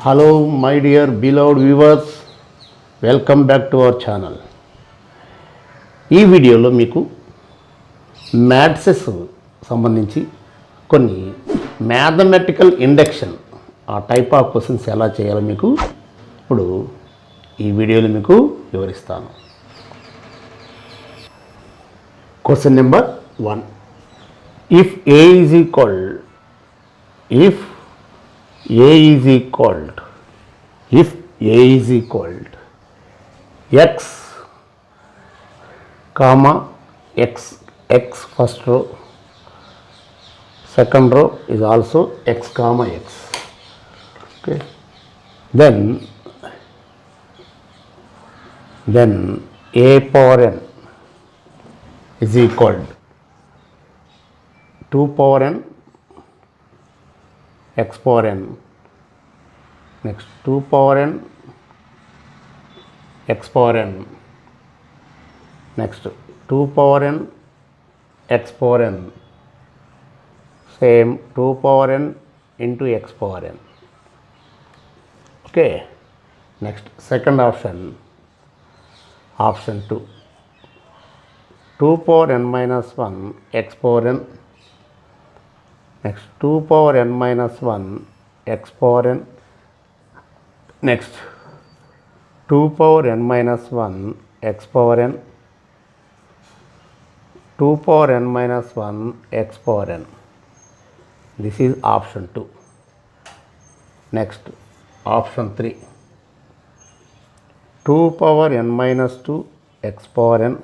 Hello my dear beloved viewers, welcome back to our channel. ఈ వీడియోలో మీకు మ్యాథ్సెస్ సంబంధించి కొన్ని మ్యాథమెటికల్ ఇండక్షన్ ఆ టైప్ ఆఫ్ క్వశ్చన్స్ ఎలా చేయాలో మీకు ఇప్పుడు ఈ వీడియోలో మీకు వివరిస్తాను. Question number 1. If A is equal x comma x first row, second row is also x comma x. Okay, then a power n is equal 2 power n x power n, next 2 power n x power n, next 2 power n x power n, same 2 power n into x power n. Okay, next second option 2, 2 power n minus 1 x power n, next 2 power n minus 1 x power n, next 2 power n minus 1 x power n, 2 power n minus 1 x power n. This is option 2. Next option 3, 2 power n minus 2 x power n,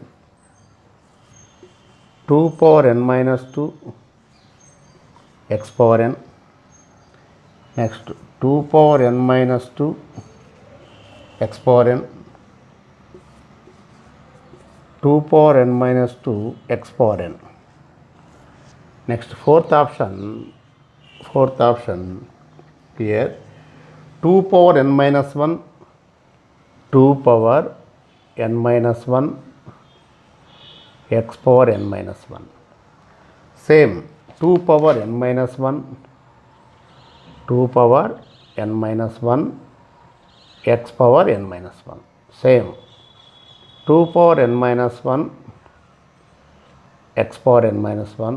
2 power n minus 2 x power n, next 2 power n minus 2 x power n, 2 power n minus 2 x power n. Next fourth option here, 2 power n minus 1, 2 power n minus 1 x power n minus 1, same 2 power n minus 1, 2 power n minus 1 x power n minus 1, same 2 power n minus 1 x power n minus 1,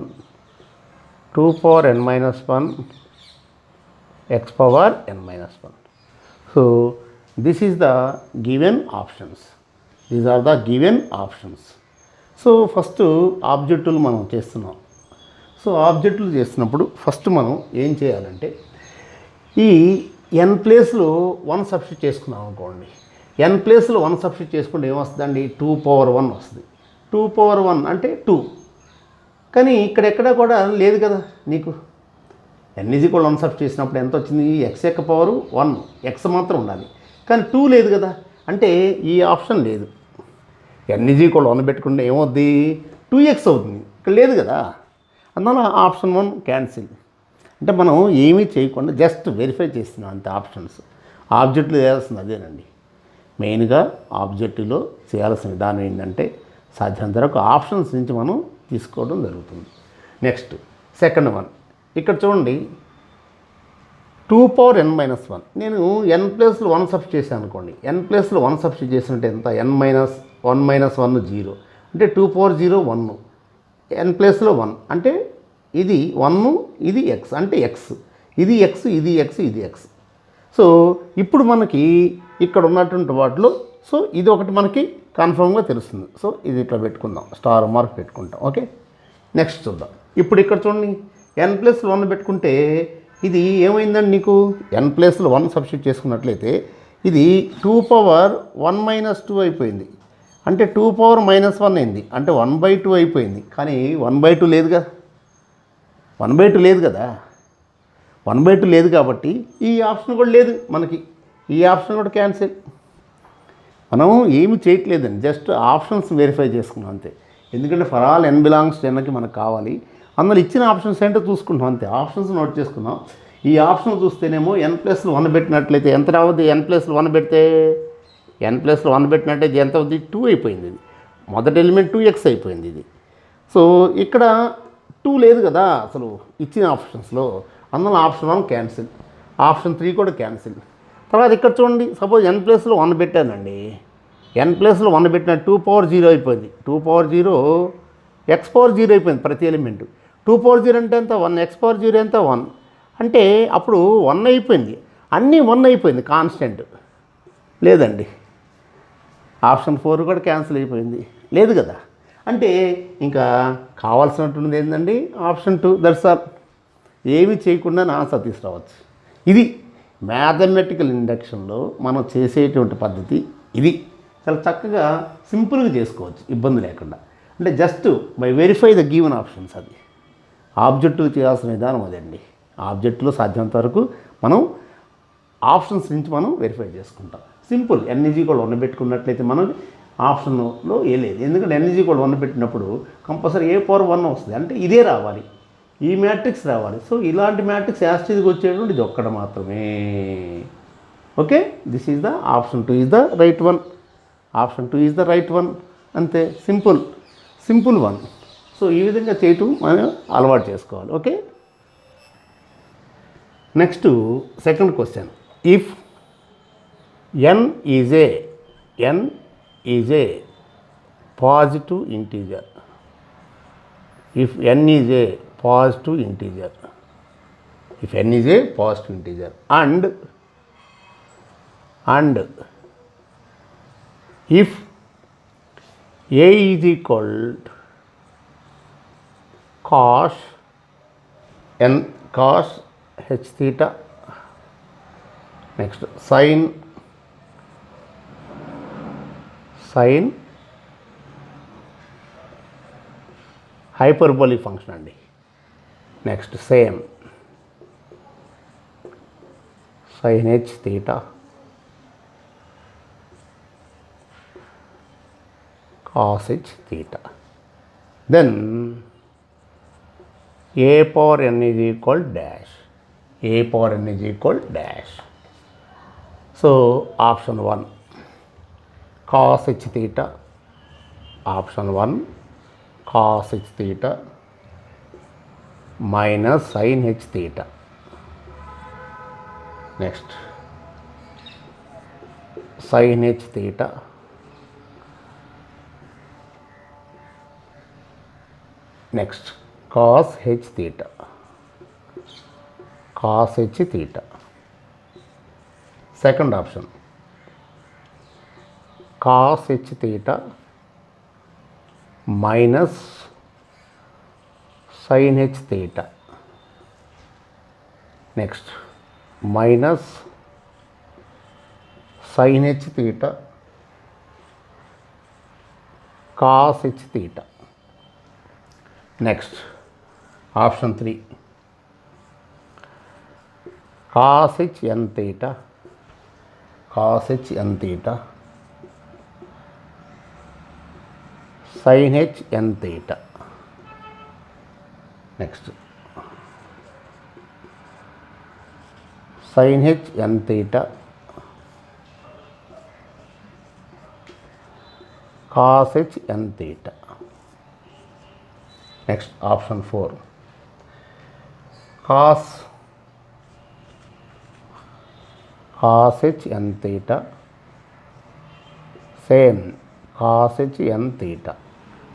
2 power n minus 1 x power n minus 1. So this is the given options. These are the given options. So first ఆబ్జెక్టులు మనం చేస్తున్నాం. So ఆబ్జెక్టులు చేస్తున్నప్పుడు first మనం ఏం చేయాలంటే ఈ n ప్లేస్లో 1 substitute చేసుకున్నాం అనుకోండి. n ప్లేస్లో 1 సబ్స్టిట్యూట్ చేసుకుంటే ఏమొస్తుందండి? 2 పవర్ 1 వస్తుంది. 2 పవర్ 1 అంటే 2. కానీ ఇక్కడ ఎక్కడా కూడా లేదు కదా నీకు. n ఈజ్ ఈక్వల్ 1 సబ్స్టిట్యూట్ చేసినప్పుడు ఎంత వచ్చింది? x యొక్క పవరు 1, x మాత్రం ఉండాలి. కానీ 2 లేదు కదా, అంటే ఈ ఆప్షన్ లేదు. n ఈజ్ ఈక్వల్ 1 పెట్టుకుంటే ఏమవుద్ది? 2x అవుతుంది. ఇక్కడ లేదు కదా, అందువల్ల ఆప్షన్ 1 క్యాన్సిల్. అంటే మనం ఏమీ చేయకుండా జస్ట్ వెరిఫై చేస్తున్నాం అంతే. ఆప్షన్స్ ఆబ్జెక్టులు చేయాల్సింది అదేనండి. మెయిన్గా ఆబ్జెక్టులో చేయాల్సిన విధానం ఏంటంటే సాధ్యమైనంత వరకు ఆప్షన్స్ నుంచి మనం తీసుకోవడం జరుగుతుంది. నెక్స్ట్ సెకండ్ వన్, ఇక్కడ చూడండి 2 పవర్ n మైనస్ 1. నేను n ప్లేస్లో 1 సబ్స్టిట్యూట్ చేశాను అనుకోండి. n ప్లేస్లో 1 సబ్స్టిట్యూట్ చేసినట్టు ఎంత? n మైనస్ 1 మైనస్ 1 0, అంటే 2 పవర్ 0 1, n ప్లేస్లో 1 అంటే ఇది 1, ఇది x అంటే x, ఇది x, ఇది x, ఇది x. సో ఇప్పుడు మనకి ఇక్కడ ఉన్నటువంటి వాటిలో సో ఇది ఒకటి మనకి కన్ఫర్మ్గా తెలుస్తుంది. సో ఇది ఇట్లా పెట్టుకుందాం, స్టార్ మార్క్ పెట్టుకుంటాం. ఓకే, నెక్స్ట్ చూద్దాం. ఇప్పుడు ఇక్కడ చూడండి n ప్లస్లో 1 పెట్టుకుంటే ఇది ఏమైందండి నీకు? n ప్లస్లో 1 సబ్స్టిట్యూట్ చేసుకున్నట్లయితే ఇది 2 పవర్ 1 మైనస్ 2 అయిపోయింది. అంటే 2 పవర్ మైనస్ 1 అయింది, అంటే 1/2 అయిపోయింది. కానీ 1/2 లేదుగా, 1/2 లేదు కదా, 1/2 లేదు కాబట్టి ఈ ఆప్షన్ కూడా లేదు మనకి. ఈ ఆప్షన్ కూడా క్యాన్సిల్. మనం ఏమి చేయట్లేదండి, జస్ట్ ఆప్షన్స్ వెరిఫై చేసుకున్నాం అంతే. ఎందుకంటే for all n belongs to nకి మనకు కావాలి. అందులో ఇచ్చిన ఆప్షన్స్ ఏంటో చూసుకుంటాం అంతే. ఆప్షన్స్ నోట్ చేసుకున్నాం. ఈ ఆప్షన్ చూస్తేనేమో n ప్లస్లో 1 పెట్టినట్లయితే ఎంత రావద్దు? n ప్లస్లో 1 పెడితే n ప్లస్లో 1 పెట్టినట్టయితే ఎంత అవుతుంది? 2 అయిపోయింది. ఇది మొదటి ఎలిమెంట్ 2x అయిపోయింది ఇది. సో ఇక్కడ 2 లేదు కదా అసలు ఇచ్చిన ఆప్షన్స్లో, అందులో ఆప్షన్ 1 క్యాన్సిల్, ఆప్షన్ 3 కూడా క్యాన్సిల్. తర్వాత ఇక్కడ చూడండి, సపోజ్ n ప్లేస్లో 1 పెట్టానండి, n ప్లేస్లో 1 పెట్టిన 2 power 0 అయిపోయింది. 2 power 0 x power 0 అయిపోయింది ప్రతి ఎలిమెంట్. 2 power 0 అంటే ఎంత 1, x power 0 ఎంత 1, అంటే అప్పుడు 1 అయిపోయింది, అన్నీ 1 అయిపోయింది, కాన్స్టెంట్ లేదండి. ఆప్షన్ 4 కూడా క్యాన్సిల్ అయిపోయింది, లేదు కదా. అంటే ఇంకా కావాల్సినటువంటిది ఏంటండి ఆప్షన్ 2. That's all. ఏమి చేయకుండా ఆన్సర్ తీసుకురావచ్చు. ఇది మ్యాథమెటికల్ ఇండక్షన్లో మనం చేసేటువంటి పద్ధతి ఇది. చాలా చక్కగా సింపుల్గా చేసుకోవచ్చు ఇబ్బంది లేకుండా. అంటే just by verify the given options. అది ఆబ్జెక్టివ్ చేయాల్సిన విధానం అదండి. ఆబ్జెక్ట్లో సాధ్యమంత వరకు మనం ఆప్షన్స్ నుంచి మనం వెరిఫై చేసుకుంటాం. సింపుల్. n=1 పెట్టుకున్నట్లయితే మనం ఆప్షన్లో ఏ లేదు, ఎందుకంటే n=1 పెట్టినప్పుడు కంపల్సరీ a⁴1 వస్తుంది, అంటే ఇదే రావాలి, ఈ మ్యాట్రిక్స్ రావాలి. సో ఇలాంటి మ్యాట్రిక్స్ యాస్టీజ్గా వచ్చేటువంటి ఇది ఒక్కటి మాత్రమే. Okay, this is the option 2 is the right one. Option 2 is the right one. అంతే, సింపుల్ వన్. సో ఈ విధంగా చేయటం మనం అలవాటు చేసుకోవాలి. Okay, next second question. If n is a positive integer, if n is a positive integer, if n is a positive integer and if a is equal to cos h theta, next sin hyperbolic function అండి. Next same sin h theta, cos h theta, then a power n is equal dash, a power n is equal dash. So option 1 cos h theta, option 1 cos h theta minus sin h theta. Next sin h theta next cos h theta, cos h theta. Second option cos h theta minus sin h theta, next minus sin h theta cos h theta. Next option 3 cos h n theta, cos h n theta sin h n theta. Next sin h n theta cos h n theta. Next option 4 cos h n theta, same cos h n theta,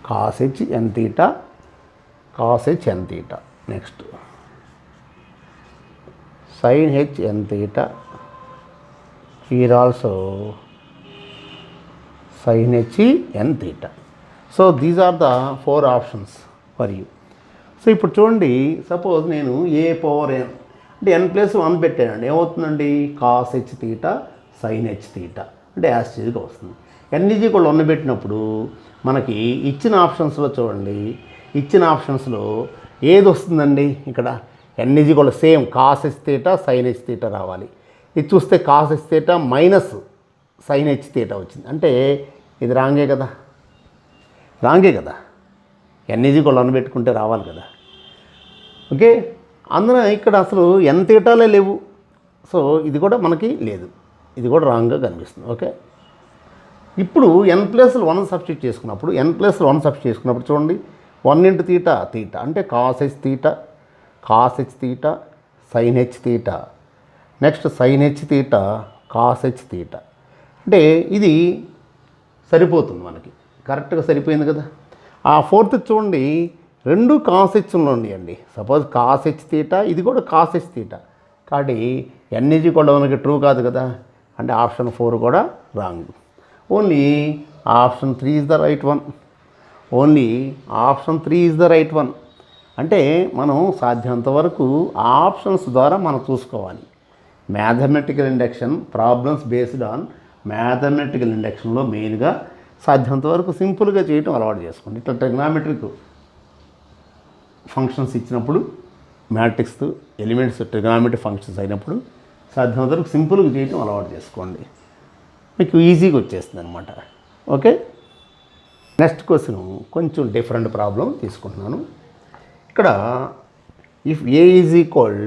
cos h n theta, cos h n theta. Next sin h n theta, here also sin h n theta. So these are the 4 options for you. So ఇప్పుడు చూడండి, suppose నేను ఏ power n అంటే n+1 పెట్టానండి, ఏమవుతుందండి cos h theta sin h theta అంటే యాస్టీజ్గా వస్తుంది. n=1 పెట్టినప్పుడు మనకి ఇచ్చిన ఆప్షన్స్లో చూడండి, ఇచ్చిన ఆప్షన్స్లో ఏది వస్తుందండి, ఇక్కడ n same cos h theta sin h theta రావాలి. ఇది చూస్తే cos h theta minus sin h theta వచ్చింది, అంటే ఇది రాంగే కదా, n=1 పెట్టుకుంటే రావాలి కదా. ఓకే, అందులో ఇక్కడ అసలు n తీటాలే లేవు, సో ఇది కూడా మనకి లేదు, ఇది కూడా రాంగ్గా కనిపిస్తుంది. ఓకే, ఇప్పుడు n+1 సబ్స్టిట్యూట్ చేసుకున్నప్పుడు చూడండి 1 × θ అంటే cos h θ sin h θ, next sin h θ cos h theta. అంటే ఇది సరిపోతుంది మనకి, కరెక్ట్గా సరిపోయింది కదా. ఆ ఫోర్త్ చూడండి, రెండు కాస్ హెచ్ ఉన్నాయండి. సపోజ్ కాస్ హెచ్ తీటా, ఇది కూడా కాస్ హెచ్ తీటా. కాబట్టి ఎన్ఈజీ కూడా మనకి ట్రూ కాదు కదా, అంటే ఆప్షన్ 4 కూడా wrong. Only option 3 is the right one. Only option 3 is the right one. అంటే మనం సాధ్యంత వరకు ఆప్షన్స్ ద్వారా మనం చూసుకోవాలి. Mathematical induction problems based on mathematical ఇండక్షన్లో మెయిన్గా సాధ్యంత వరకు సింపుల్గా చేయటం అలవాటు చేసుకోండి. ఇట్లా ట్రిగ్నామెట్రిక్ ఫంక్షన్స్ ఇచ్చినప్పుడు, మ్యాట్రిక్స్ ఎలిమెంట్స్ ట్రిగ్నామెట్రిక్ ఫంక్షన్స్ అయినప్పుడు సాధ్యంత వరకు సింపుల్గా చేయటం అలవాటు చేసుకోండి, మీకు ఈజీగా వచ్చేస్తుంది అనమాట. ఓకే, నెక్స్ట్ క్వశ్చన్ కొంచెం డిఫరెంట్ ప్రాబ్లం తీసుకుంటున్నాను. ఇక్కడ if A is equal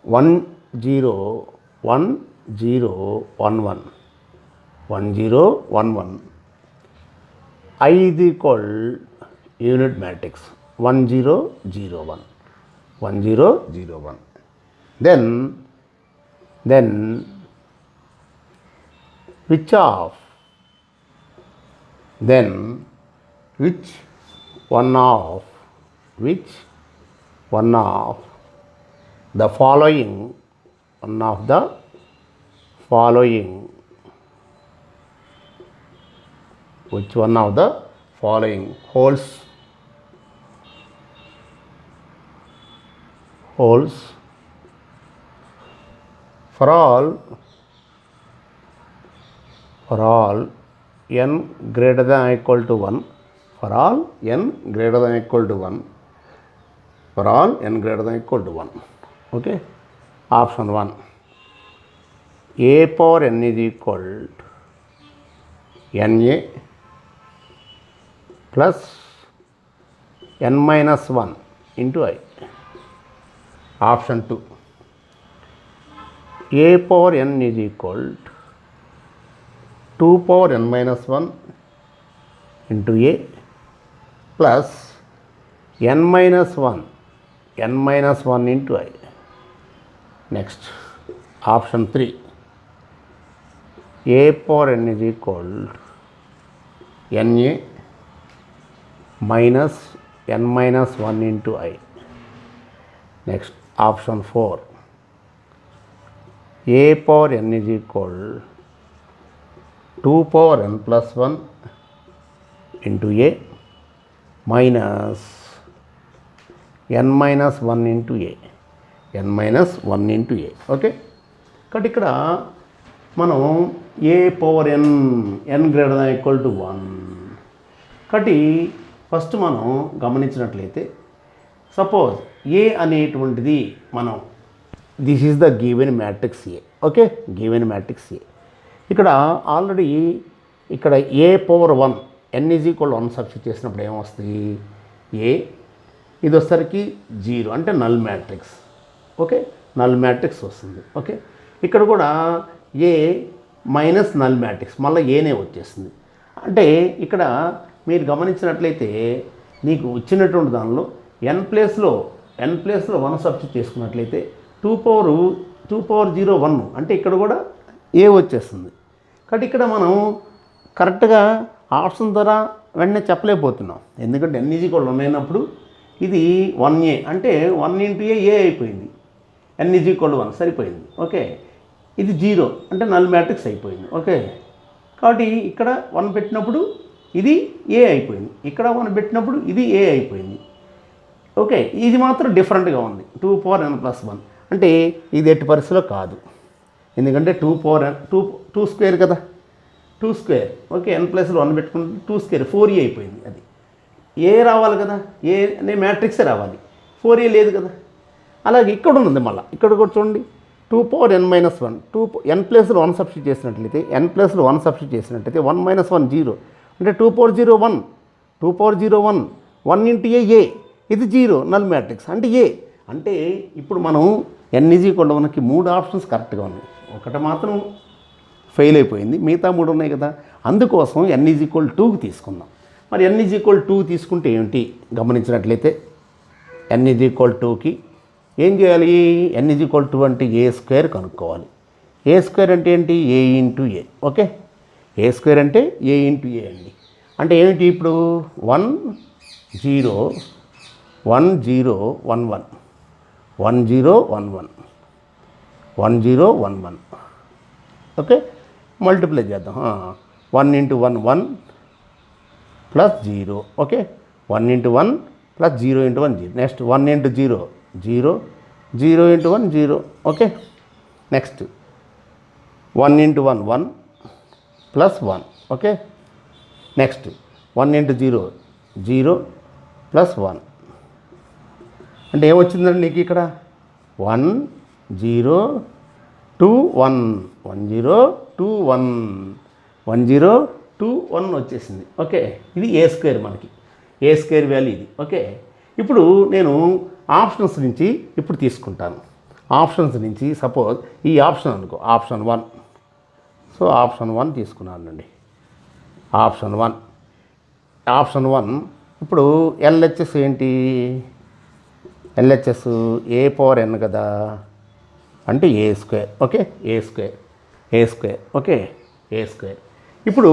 1 0 1 0 1 1 1 0 1 1, I is equal unit matrix 1 0 0 1 1 0 0 1, then which one of the following which one of the following holds for all n greater than or equal to 1, for all n greater than or equal to 1, for all n greater than or equal to 1. Okay, option 1, a power n is equal to na plus n minus 1 into I. Option 2, a power n is equal to 2 power n minus 1 into a plus n minus 1 into I. Next, option 3, a power n is equal to na minus n minus 1 into I. Next, option 4, a power n is equal to 2 power n plus 1 into a minus n minus 1 into a, n minus 1 into a. Okay, కాబట్టి ఇక్కడ మనం a power n greater than equal to 1. కాబట్టి first మనం గమనించినట్లయితే suppose A అనేటువంటిది మనం this is the given matrix A. Okay, given matrix A. ఇక్కడ already ఇక్కడ A power 1 n is equal 1 substitute చేసినప్పుడు ఏమొస్తుంది, ఏ ఇది వచ్చేసరికి 0 అంటే null matrix. Okay, null matrix వస్తుంది. ఓకే, ఇక్కడ కూడా ఏ మైనస్ నల్ మ్యాట్రిక్స్, మళ్ళీ ఏనే వచ్చేస్తుంది. అంటే ఇక్కడ మీరు గమనించినట్లయితే నీకు వచ్చినటువంటి దానిలో n ప్లేస్లో 1 సబ్స్టిట్యూట్ చేసుకున్నట్లయితే 2 పవర్ 0 1 అంటే ఇక్కడ కూడా ఏ వచ్చేస్తుంది. కాబట్టి ఇక్కడ మనం కరెక్ట్గా ఆప్షన్ ద్వారా వెంటనే చెప్పలేకపోతున్నాం, ఎందుకంటే n ఈజ్ ఈక్వల్ 1 అయినప్పుడు ఇది 1a అంటే 1 ఇంటూ ఏ అయిపోయింది, n ఈజ్ ఈక్వల్ 1 సరిపోయింది. ఓకే, ఇది 0 అంటే నల్ మ్యాట్రిక్స్ అయిపోయింది. ఓకే, కాబట్టి ఇక్కడ 1 పెట్టినప్పుడు ఇది ఏ అయిపోయింది, ఇక్కడ 1 పెట్టినప్పుడు ఇది ఏ అయిపోయింది. ఓకే, ఇది మాత్రం డిఫరెంట్గా ఉంది, 2 పవర్ n ప్లస్ 1 అంటే ఇది ఎట్టి పరిస్థితిలో కాదు, ఎందుకంటే 2 పవర్ n 2 స్క్వేర్ కదా, 2 స్క్వేర్. ఓకే, n ప్లస్లో 1 పెట్టుకుంటే 2 స్క్వేర్ 4a అయిపోయింది. అది ఏ రావాలి కదా, ఏ అనే మ్యాట్రిక్సే రావాలి, 4a లేదు కదా. అలాగే ఇక్కడ ఉంది, మళ్ళీ ఇక్కడ కూడా చూడండి 2 పవర్ n మైనస్ 1 n ప్లస్లో 1 సబ్స్టిట్యూట్ చేసినట్లయితే 1 సబ్స్టిట్యూట్ 1 మైనస్ 1 0 అంటే 2 పవర్ 0 1 2 పవర్ 0 1 1 ఇంటూ ఏ ఇది 0 నల్ మ్యాట్రిక్స్ అంటే ఏ. అంటే ఇప్పుడు మనం n ఈజ్ ఈక్వల్ మనకి 3 ఆప్షన్స్ కరెక్ట్గా ఉన్నాయి, ఒకటి మాత్రం ఫెయిల్ అయిపోయింది, మిగతా 3 ఉన్నాయి కదా. అందుకోసం n ఈజ్ ఈక్వల్ 2కి తీసుకుందాం. మరి n ఈజ్ ఈక్వల్ 2 తీసుకుంటే ఏమిటి గమనించినట్లయితే n ఈజ్ ఈక్వల్ 2కి ఏం చేయాలి? n ఈజ్ ఈక్వల్ టు అంటే ఏ స్క్వేర్ కనుక్కోవాలి. ఏ స్క్వేర్ అంటే ఏంటి? ఏ into A. Okay, A square అంటే ఏ ఇంటూ ఏ అండి. అంటే ఏమిటి ఇప్పుడు? 1 0 1 0 1 1 1 0 1 1 1 0 1 1. ఓకే, మల్టిప్లై చేద్దాం. 1 into 1 1 plus 0. Okay, 1 into 1 plus 0 into 1 0. Next 1 into 0 0 0 into 1 0. Okay, next 1 into 1 1 plus 1. Okay, next 1 into 0 0 plus 1. అంటే ఏమొచ్చిందండి నీకు ఇక్కడ? 1 0 2 1 1 0 2 1 1 0 2 1 వచ్చేసింది. ఓకే, ఇది ఏ స్క్వేర్, మనకి ఏ స్క్వేర్ వాల్యూ ఇది. ఓకే, ఇప్పుడు నేను ఆప్షన్స్ నుంచి ఇప్పుడు తీసుకుంటాను. ఆప్షన్స్ నుంచి సపోజ్ ఈ ఆప్షన్ అనుకో, ఆప్షన్ 1. సో ఆప్షన్ 1 తీసుకున్నానండి. ఆప్షన్ 1 ఇప్పుడు ఎల్హెచ్ఎస్ ఏంటి? ఎల్హెచ్ఎస్ ఏ పవర్ ఎన్ కదా, అంటే ఏ స్క్వేర్. ఓకే, ఏ స్క్వేర్. ఓకే, ఏ స్క్వేర్. ఇప్పుడు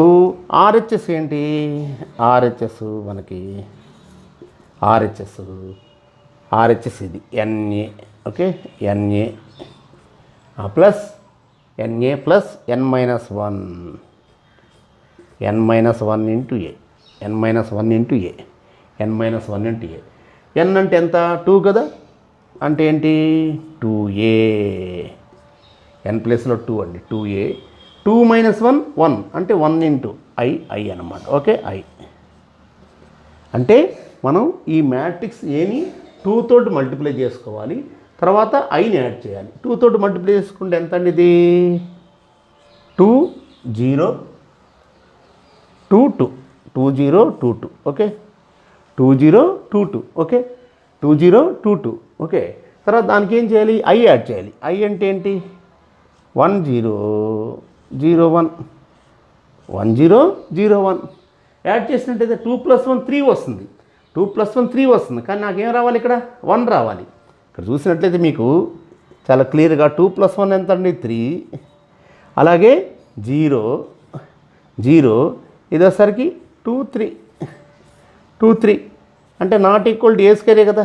ఆర్హెచ్ఎస్ ఏంటి? ఆర్హెచ్ఎస్ మనకి ఆర్హెచ్ఎస్ ఇది ఎన్ఏ. ఓకే, ఎన్ఏ ప్లస్ ఎన్ఏ ప్లస్ ఎన్ మైనస్ 1 ఇంటూ ఏ. ఎన్ మైనస్ 1 ఇంటూ ఏ. ఎన్ అంటే ఎంత? 2 కదా, అంటే ఏంటి? 2a. ఎన్ ప్లేస్లో 2 అండి, 2a. 2 మైనస్ 1 1 అంటే 1 ఇంటూ ఐ అన్నమాట. ఓకే, ఐ అంటే మనం ఈ మ్యాట్రిక్స్ ఏని 2 తోటి మల్టిప్లై చేసుకోవాలి, తర్వాత ఐని యాడ్ చేయాలి. 2 తోటి మల్టిప్లై చేసుకుంటే ఎంత అండి ఇది? 2 0 2 2 2 0 2 2. ఓకే, 2 0 2 2. ఓకే, 2 0 2 2. ఓకే, తర్వాత దానికి ఏం చేయాలి? ఐ యాడ్ చేయాలి. ఐ అంటే ఏంటి? 1 0 0 1 1 0 0 1 యాడ్ చేసినట్టయితే 2 + 1 3 వస్తుంది. 2 + 1 3 వస్తుంది. కానీ నాకేం రావాలి? ఇక్కడ 1 రావాలి. ఇక్కడ చూసినట్లయితే మీకు చాలా క్లియర్గా 2 + 1 ఎంత అండి? 3. అలాగే 0 0 ఇదోసరికి 2 3 అంటే నాట్ ఈక్వల్ టు ఏ స్క్వేరే కదా,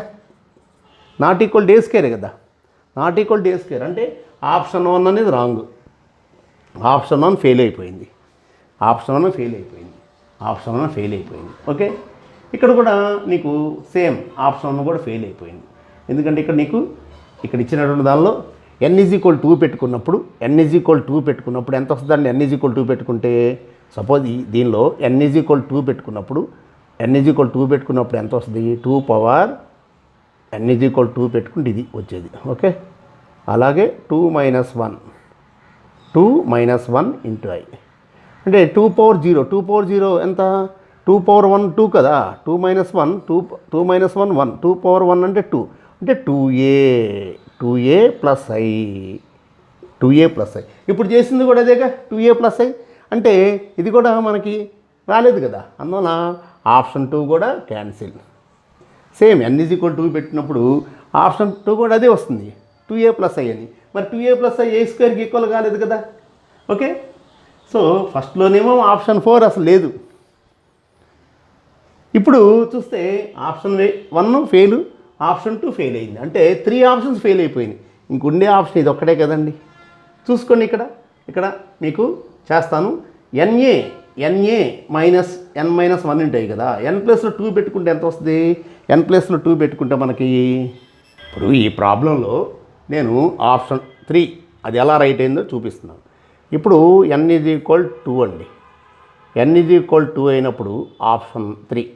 not equal to A square అంటే ఆప్షన్ 1 అనేది రాంగ్. ఆప్షన్ 1 ఫెయిల్ అయిపోయింది. ఓకే, ఇక్కడ కూడా నీకు సేమ్ ఆప్షన్ 1 కూడా ఫెయిల్ అయిపోయింది. ఎందుకంటే ఇక్కడ నీకు ఇక్కడ ఇచ్చినటువంటి దానిలో n = 2 పెట్టుకున్నప్పుడు ఎంత వస్తుందండి? n = 2 పెట్టుకుంటే సపోజ్ దీనిలో n = 2 పెట్టుకున్నప్పుడు ఎంత వస్తుంది? 2 పవర్ n = 2 పెట్టుకుంటే ఇది వచ్చేది. ఓకే, అలాగే 2 మైనస్ 1 ఇంటూ ఐ అంటే 2 పవర్ 0 ఎంత? 2 పవర్ 1 2 కదా, 2 మైనస్ 1 1 2 పవర్ 1 అంటే 2 అంటే 2a ప్లస్ ఐ. ఇప్పుడు చేసింది కూడా అదేగా, 2a ప్లస్ ఐ అంటే ఇది కూడా మనకి రాలేదు కదా, అందువల్ల ఆప్షన్ 2 కూడా క్యాన్సిల్. సేమ్ n = 2 పెట్టినప్పుడు ఆప్షన్ 2 కూడా అదే వస్తుంది, 2a ప్లస్ ఐ అని. మరి 2a ప్లస్ ఐ ఏ స్క్వేర్కి ఈక్వల్ కాలేదు కదా. ఓకే, సో ఫస్ట్లోనేమో ఆప్షన్ 4 అసలు లేదు. ఇప్పుడు చూస్తే ఆప్షన్ 1 ఫెయిల్, ఆప్షన్ 2 ఫెయిల్ అయింది. అంటే 3 ఆప్షన్స్ ఫెయిల్ అయిపోయినాయి. ఇంకొండే ఆప్షన్ ఇది ఒక్కటే కదండి. చూసుకోండి, ఇక్కడ మీకు చేస్తాను. ఎన్ఏ మైనస్ n మైనస్ 1 ఉంటాయి కదా, n ప్లేస్లో 2 పెట్టుకుంటే ఎంత వస్తుంది? n ప్లేస్లో 2 పెట్టుకుంటే మనకి ఇప్పుడు ఈ ప్రాబ్లంలో నేను ఆప్షన్ 3 అది ఎలా రైట్ అయిందో చూపిస్తున్నాను. ఇప్పుడు n = 2 అండి. n = 2 అయినప్పుడు ఆప్షన్ 3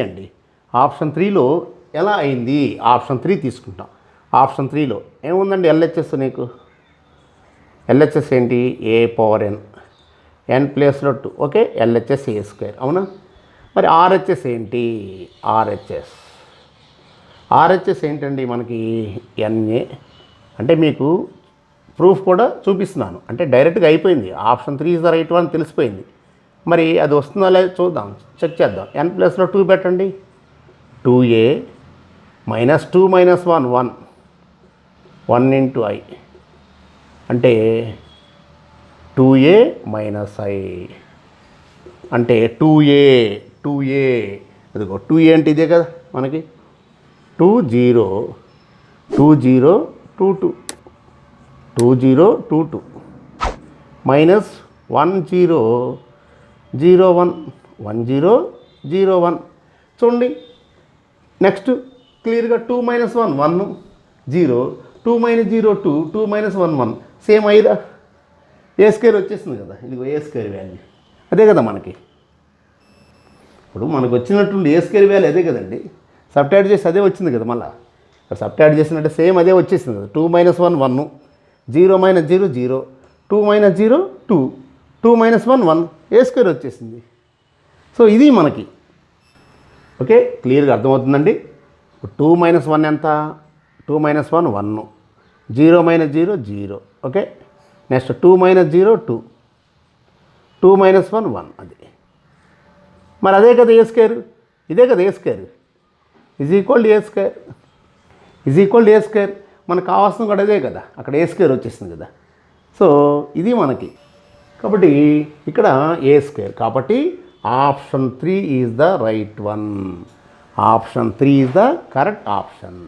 అండి. ఆప్షన్ 3లో ఎలా అయింది? ఆప్షన్ 3 తీసుకుంటాం. ఆప్షన్ 3లో ఏముందండి? ఎల్హెచ్ఎస్ నీకు ఎల్హెచ్ఎస్ ఏంటి? ఏ పవర్ n ప్లేస్లో 2. ఓకే, ఎల్హెచ్ఎస్ ఏ స్క్వేర్, అవునా? మరి ఆర్హెచ్ఎస్ ఏంటి? ఆర్హెచ్ఎస్ ఏంటండి మనకి? ఎన్ఏ అంటే మీకు ప్రూఫ్ కూడా చూపిస్తున్నాను. అంటే డైరెక్ట్గా అయిపోయింది. Option 3 is the right one తెలిసిపోయింది. మరి అది వస్తుందా లేదా చూద్దాం, చెక్ చేద్దాం. n ప్లేస్లో 2 పెట్టండి. 2a minus 2 minus 1 1 1 into I అంటే 2a minus I అంటే 2a అదిగో 2a అంటే ఇదే కదా మనకి 20 20 22 2022 మైనస్ 10 01 1001 చూడండి. నెక్స్ట్ క్లియర్గా 2 మైనస్ 1 1 0 2 మైనస్ 0 2 2 మైనస్ 1 1 సేమ్ అయిదా ఏ స్క్వేర్ వచ్చేసింది కదా. ఇదిగో ఏ స్క్వేర్ వాల్యూ అదే కదా మనకి. ఇప్పుడు మనకు వచ్చినట్టు ఏ స్క్వేర్ వాల్యూ అదే కదండి. సబ్ట్రాక్ట్ చేసి అదే వచ్చింది కదా. మళ్ళీ ఇక్కడ సబ్ట్రాక్ట్ చేసినట్టే సేమ్ అదే వచ్చేసింది కదా. 2 మైనస్ 1 1 0 మైనస్ 0 0 2 మైనస్ 0 2 2 మైనస్ 1 1 ఏ స్క్వేర్ వచ్చేసింది. సో ఇది మనకి ఓకే క్లియర్గా అర్థమవుతుందండి. 2 మైనస్ 1 ఎంత 2 minus 1 1 0 minus 0 0 okay. Next 2 minus 0 2 2 minus 1 1 అది మరి అదే కదా ఏ స్క్వేర్. ఇదే కదా A square is equal A square is equal A square. మనకు కావాల్సిన కూడా అదే కదా. అక్కడ ఏ స్క్వేర్ వచ్చేసింది కదా. సో ఇది మనకి కాబట్టి ఇక్కడ ఏ స్క్వేర్ కాబట్టి option 3 is the right one. Option 3 is the correct option.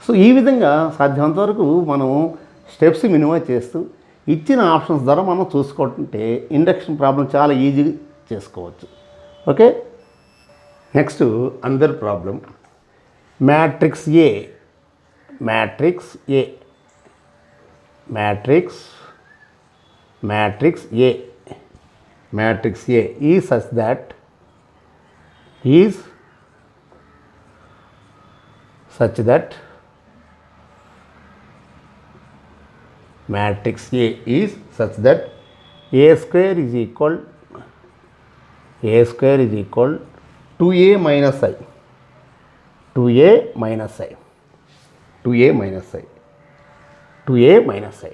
So ఈ విధంగా సాధ్యమంత వరకు మనం స్టెప్స్ మినిమైజ్ చేస్తూ ఇచ్చిన ఆప్షన్స్ ద్వారా మనం చూసుకుంటే ఇండక్షన్ ప్రాబ్లం చాలా ఈజీగా చేసుకోవచ్చు. ఓకే నెక్స్ట్ అందర్ problem matrix A matrix A matrix matrix A matrix A is such that is such that matrix A is such that A square is equal to A minus I 2A minus I 2A minus I 2A minus I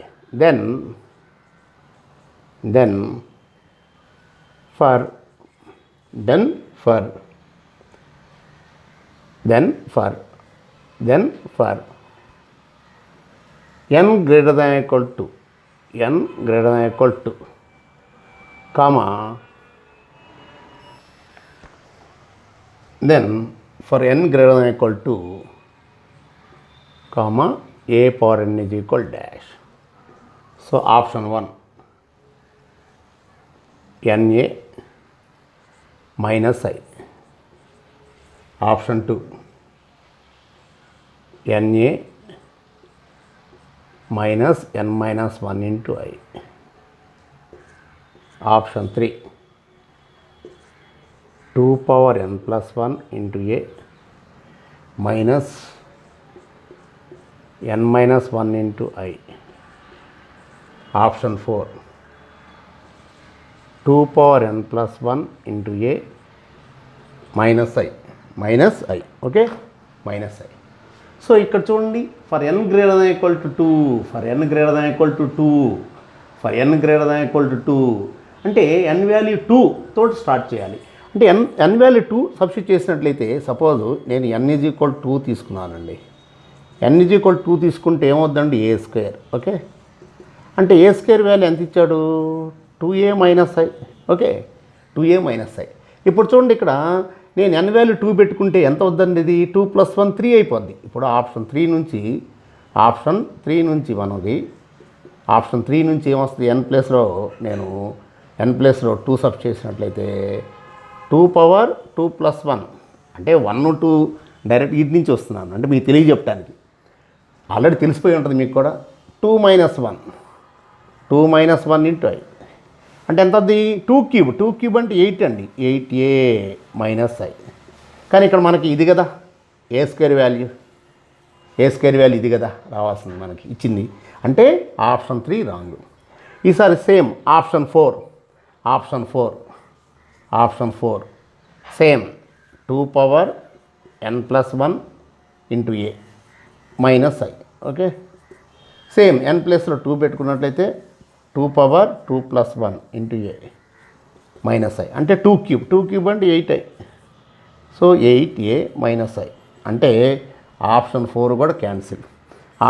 then for n greater than equal to comma then for n greater than equal to comma a power n is equal dash. So option 1 na minus I. Option 2 na minus n minus 1 into I. Option 3 2 power n plus 1 into A minus n minus 1 into I. Option 4 2 power n plus 1 into A minus I. Okay minus I. So ఇక్కడ చూడండి for n greater than equal to 2 for n greater than equal to 2 for n greater than equal to 2 అంటే n value 2 తోటి start చేయాలి. అంటే n value 2 substitute చేసినట్లయితే suppose నేను n is equal 2 తీసుకున్నానండి. n is equal 2 తీసుకుంటే ఏమవుద్దండి ఏ square. Okay అంటే ఏ square value ఎంత ఇచ్చాడు 2a minus I. Okay 2a minus I. ఇప్పుడు చూడండి ఇక్కడ నేను n వాల్యూ 2 పెట్టుకుంటే ఎంత అవుద్దండి ఇది 2 + 1 3 అయిపోద్ది. ఇప్పుడు ఆప్షన్ 3 నుంచి మనది ఆప్షన్ 3 నుంచి ఏమొస్తుంది n ప్లేస్లో నేను n ప్లేస్లో 2 సబ్ చేసినట్లయితే 2 పవర్ 2 + 1 అంటే 1 2 డైరెక్ట్ ఇటు నుంచి వస్తున్నాను అంటే మీకు తెలియజెప్పడానికి ఆల్రెడీ తెలిసిపోయి ఉంటుంది మీకు కూడా 2 మైనస్ 1 ఇంటూ ఐ అంటే ఎంత అది 2 క్యూబ్ అంటే 8 అండి 8a మైనస్ ఐ. కానీ ఇక్కడ మనకి ఇది కదా ఏ స్క్వేర్ వాల్యూ ఇది కదా రావాల్సింది మనకి ఇచ్చింది అంటే ఆప్షన్ 3 రాంగ్. ఈసారి same option 4 same 2 power n plus 1 into a minus I. Okay same n ప్లస్లో 2 పెట్టుకున్నట్లయితే 2 power 2 + 1 into a minus I అంటే 2 క్యూబ్ అంటే 8i so 8a minus I అంటే ఆప్షన్ 4 కూడా క్యాన్సిల్.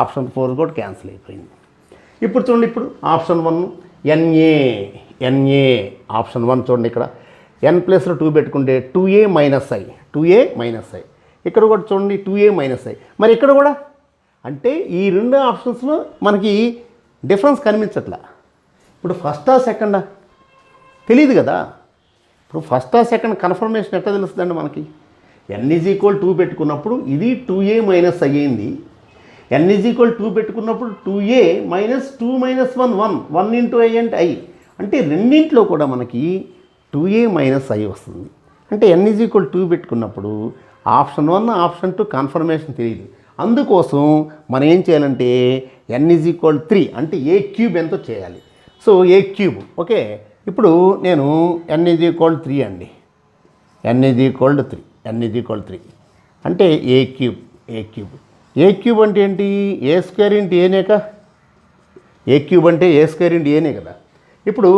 ఆప్షన్ 4 కూడా క్యాన్సిల్ అయిపోయింది. ఇప్పుడు చూడండి, ఇప్పుడు ఆప్షన్ 1 ఎన్ఏ ఆప్షన్ 1 చూడండి, ఇక్కడ ఎన్ ప్లస్లో 2 పెట్టుకుంటే 2a మైనస్ ఐ. ఇక్కడ కూడా చూడండి 2a మైనస్ ఐ. మరి ఇక్కడ కూడా అంటే ఈ రెండు ఆప్షన్స్లో మనకి డిఫరెన్స్ కనిపించట్లా. ఇప్పుడు ఫస్టా సెకండా తెలియదు కదా. ఇప్పుడు ఫస్టా సెకండ్ కన్ఫర్మేషన్ ఎట్లా తెలుస్తుందండి మనకి? n=2 పెట్టుకున్నప్పుడు ఇది 2a మైనస్ అయ్యింది. n=2 పెట్టుకున్నప్పుడు 2a minus 2 minus 1 into I అంటే ఐ. అంటే రెండింట్లో కూడా మనకి 2a మైనస్ ఐ వస్తుంది. అంటే n=2 పెట్టుకున్నప్పుడు ఆప్షన్ 1 ఆప్షన్ 2 కన్ఫర్మేషన్ తెలియదు. అందుకోసం మనం ఏం చేయాలంటే n=3 అంటే a³ ఎంతో చేయాలి. So a³ okay. ఇప్పుడు నేను n=3 అండి, n=3 అంటే a³ అంటే ఏంటి? a² into ఏనేక. a³ అంటే a² ఇంటూ ఏనే కదా. ఇప్పుడు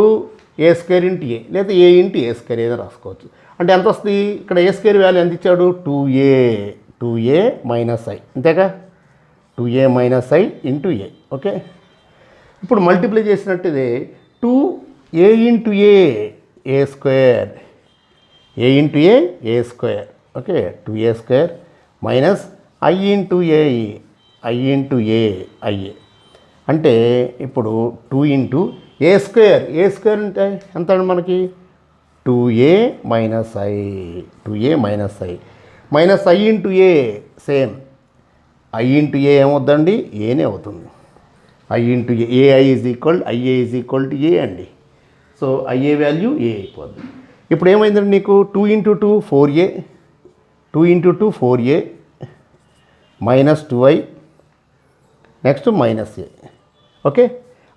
a² ఇంటూ ఏ లేదా a ఇంటూ a² ఏదో రాసుకోవచ్చు. అంటే ఎంత వస్తుంది? ఇక్కడ a² వాల్యూ ఎంత ఇచ్చాడు? 2a మైనస్ ఐ, అంతేగా. 2a minus I into A. Okay. ఇప్పుడు మల్టిప్లై చేసినట్టు ఇది 2a into a into a². Okay. 2a² minus I into A. అంటే ఇప్పుడు 2 ఇంటూ a² అంటే ఎంత అండి మనకి? 2a minus I minus I into A. Same I into A ఏమవుద్దండి? ఏనే అవుతుంది. I into AI is equal to A అండి. సో ఐఏ వాల్యూ ఏ అయిపోద్ది. ఇప్పుడు ఏమైందండి నీకు? 2 into 2 4a, 2 into 2 4a minus 2i next minus A. Okay.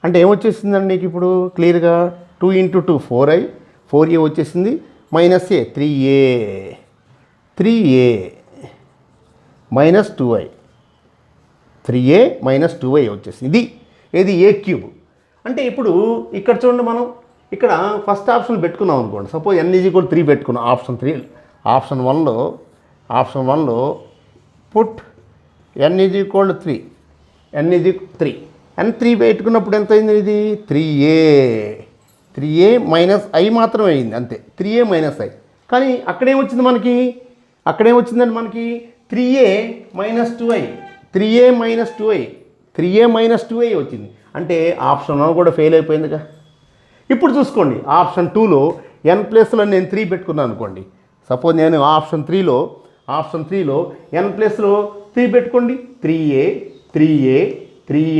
అంటే ఏమొచ్చేసిందండి నీకు ఇప్పుడు క్లియర్గా? 2 ఇంటూ 2 4i, 4a వచ్చేసింది, మైనస్ ఏ 3a minus 2i, 3a minus 2i వచ్చేసింది. ఇది a³ అంటే ఇప్పుడు ఇక్కడ చూడండి, మనం ఇక్కడ ఫస్ట్ ఆప్షన్ పెట్టుకున్నాం అనుకోండి. సపోజ్ n=3 పెట్టుకున్నాం ఆప్షన్ 1లో పుట్ n=3 n3 పెట్టుకున్నప్పుడు ఎంత అయింది? ఇది 3a మైనస్ ఐ మాత్రమే అయింది, అంతే. 3a minus I. కానీ అక్కడేమొచ్చింది మనకి? అక్కడేమొచ్చిందండి మనకి? 3a minus 2i 3a minus 2i వచ్చింది. అంటే ఆప్షన్ 1 కూడా ఫెయిల్ అయిపోయిందిగా. ఇప్పుడు చూసుకోండి, ఆప్షన్ 2లో n ప్లస్లో నేను 3 పెట్టుకున్నాను అనుకోండి. సపోజ్ నేను ఆప్షన్ 3లో n ప్లస్లో 3 పెట్టుకోండి. 3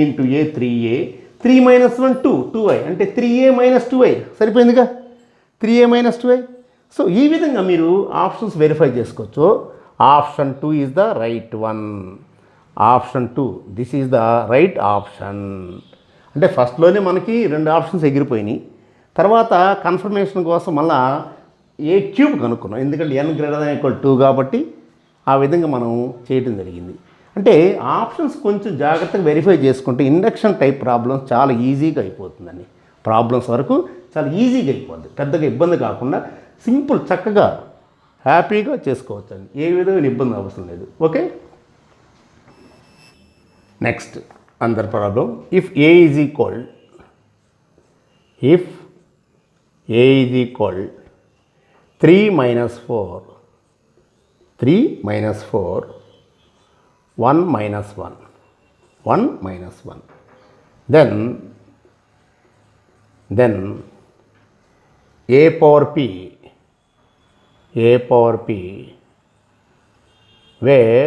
ఇంటూ ఏ 3 మైనస్ 1 2i అంటే 3a minus 2i సరిపోయిందిగా. 3a minus 2i. So ఈ విధంగా మీరు ఆప్షన్స్ వెరిఫై చేసుకోవచ్చు. Option 2 is the right one. Option 2 this is the right option. అంటే ఫస్ట్లోనే మనకి 2 ఆప్షన్స్ ఎగిరిపోయినాయి. తర్వాత కన్ఫర్మేషన్ కోసం మళ్ళా a³ కనుక్కున్నాం, ఎందుకంటే n>2 కాబట్టి ఆ విధంగా మనం చేయడం జరిగింది. అంటే ఆప్షన్స్ కొంచెం జాగ్రత్తగా వెరిఫై చేసుకుంటే ఇండక్షన్ టైప్ ప్రాబ్లమ్స్ చాలా ఈజీగా అయిపోతుందండి. ప్రాబ్లమ్స్ వరకు చాలా ఈజీగా అయిపోద్ది, పెద్దగా ఇబ్బంది కాకుండా సింపుల్ చక్కగా హ్యాపీగా చేసుకోవచ్చండి. ఏ విధమైన ఇబ్బంది అవసరం లేదు. ఓకే. నెక్స్ట్ అందర్ problem. If A is equal 3 minus 4 1 minus 1 then a power p where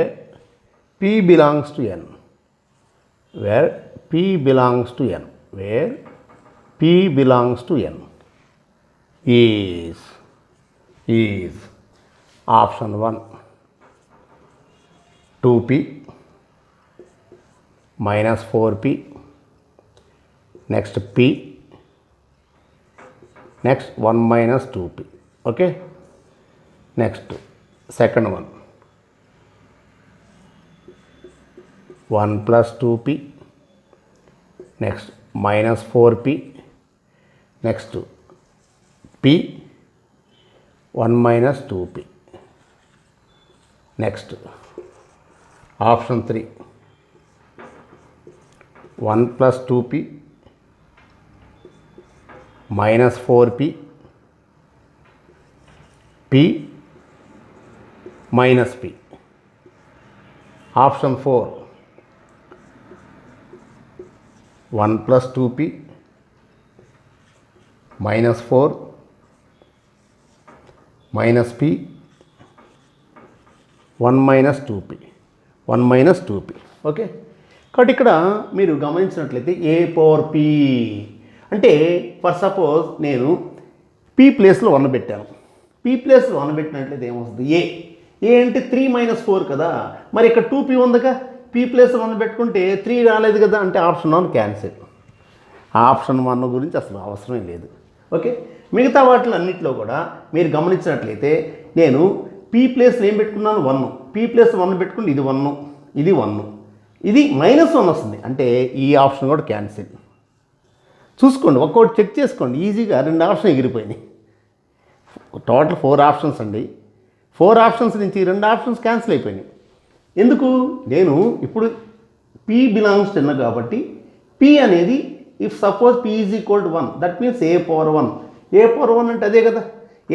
p belongs to n is option 1 2p minus 4p, next p, next 1 minus 2p. Okay. Next second one 1 plus 2p, next minus 4p, next p 1 minus 2p. Next option 3 1 + 2p - 4p p minus p. Option 4 1 + 2p -4 minus p 1 - 2p 1 - 2p. Okay, కాబట్టి ఇక్కడ మీరు గమనించినట్లయితే a power p అంటే for suppose నేను p ప్లేస్లో 1 పెట్టాను. p ప్లేస్లో 1 పెట్టినట్లయితే ఏమొస్తుంది? ఏ అంటే 3 - 4 కదా, మరి ఇక్కడ 2p ఉందిగా, p ప్లేస్లో 1 పెట్టుకుంటే 3 రాలేదు కదా, అంటే ఆప్షన్ 1 క్యాన్సిల్. ఆప్షన్ 1 గురించి అసలు అవసరమే లేదు. ఓకే, మిగతా వాటిలో అన్నింటిలో కూడా మీరు గమనించినట్లయితే నేను p ప్లేస్లో ఏం పెట్టుకున్నాను? 1. p ప్లేస్లో 1 పెట్టుకుంటే ఇది 1, ఇది 1, ఇది -1 వస్తుంది, అంటే ఈ ఆప్షన్ కూడా క్యాన్సిల్. చూసుకోండి, ఒక్కొక్కటి చెక్ చేసుకోండి, ఈజీగా 2 ఆప్షన్ ఎగిరిపోయినాయి. టోటల్ 4 ఆప్షన్స్ అండి. 4 ఆప్షన్స్ నుంచి 2 ఆప్షన్స్ క్యాన్సిల్ అయిపోయినాయి. ఎందుకు? నేను ఇప్పుడు p బిలాంగ్స్ టు n కాబట్టి p అనేది if suppose p is equal to 1, that means a power 1. a power 1 అంటే అదే కదా,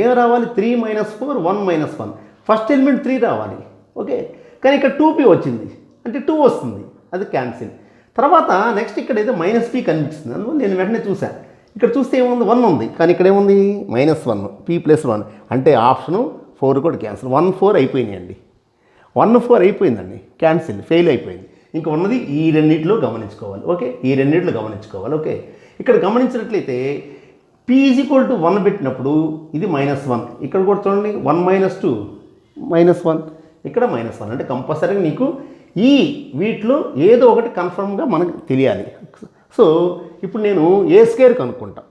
ఏం రావాలి? 3 - 4 1 - 1. ఫస్ట్ ఎలిమెంట్ 3 రావాలి. ఓకే, కానీ ఇక్కడ 2p వచ్చింది అంటే 2 వస్తుంది, అది క్యాన్సిల్. తర్వాత నెక్స్ట్ ఇక్కడ ఏదో -p కనిపిస్తుంది, అందువల్ల నేను వెంటనే చూశాను. ఇక్కడ చూస్తే ఏముంది? 1 ఉంది, కానీ ఇక్కడ ఏముంది? -1, p + 1, అంటే ఆప్షను 4 కూడా క్యాన్సిల్. 1 4 అయిపోయినాయండి, 1 4 అయిపోయిందండి, క్యాన్సిల్, ఫెయిల్ అయిపోయింది. ఇంకా ఉన్నది ఈ రెండింటిలో గమనించుకోవాలి. ఓకే, ఈ రెండింటిలో గమనించుకోవాలి. ఓకే, ఇక్కడ గమనించినట్లయితే p = 1 పెట్టినప్పుడు ఇది -1, ఇక్కడ కూడా చూడండి 1 - 2 -1, ఇక్కడ -1, అంటే కంపల్సరీగా నీకు ఈ వీటిలో ఏదో ఒకటి కన్ఫర్మ్గా మనకు తెలియాలి. సో ఇప్పుడు నేను a² కనుక్కుంటా,